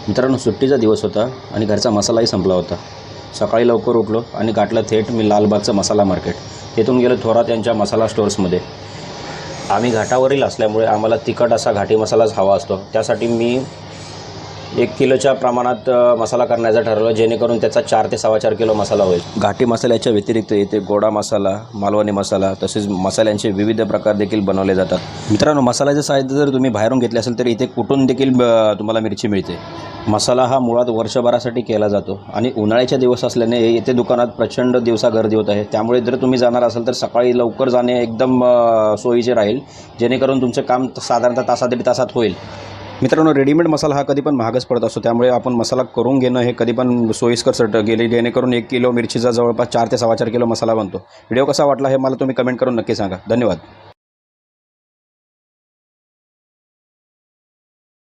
मित्रांनो, सुट्टीचा दिवस होता आणि घरचा मसालाही संपला होता. सकाळी लवकर उठलो आणि गाठलं थेट मी लालबागचं मसाला मार्केट. तेथून गेलो थोरात यांच्या मसाला स्टोर्समध्ये. आम्ही घाटावरील असल्यामुळे आम्हाला तिखट असा घाटी मसालाच हवा असतो. त्यासाठी मी 1 किलोच्या प्रमाणात मसाला करण्याचं ठरवलं, जेणेकरून त्याचा 4 ते 4.25 किलो मसाला होईल. घाटी मसाल्याच्या व्यतिरिक्त इथे गोडा मसाला, मालवणी मसाला तसेच मसाल्यांचे विविध प्रकार देखील बनवले जातात. मित्रांनो, मसाल्याचं साहित्य जर तुम्ही बाहेरून घेतले असेल तर इथे कुठून देखील तुम्हाला मिरची मिळते. मसाला हा मुळात वर्षभरासाठी केला जातो आणि उन्हाळ्याच्या दिवस असल्याने येथे दुकानात प्रचंड दिवसा गर्दी होत आहे. त्यामुळे जर तुम्ही जाणार असाल तर सकाळी लवकर जाणे एकदम सोयीचे राहील, जेणेकरून तुमचे काम साधारणतः तासा दीड तासात होईल. मित्रांनो, रेडीमेड मसाला हा कधी पण महागच पडत असतो, त्यामुळे आपण मसाला करून घेणं हे कधी पण सोयीस्कर गेले, जेणेकरून 1 किलो मिरचीचा जवळपास 4 ते 4.25 किलो मसाला बनतो. व्हिडिओ कसा वाटला हे मला तुम्ही कमेंट करून नक्की सांगा. धन्यवाद.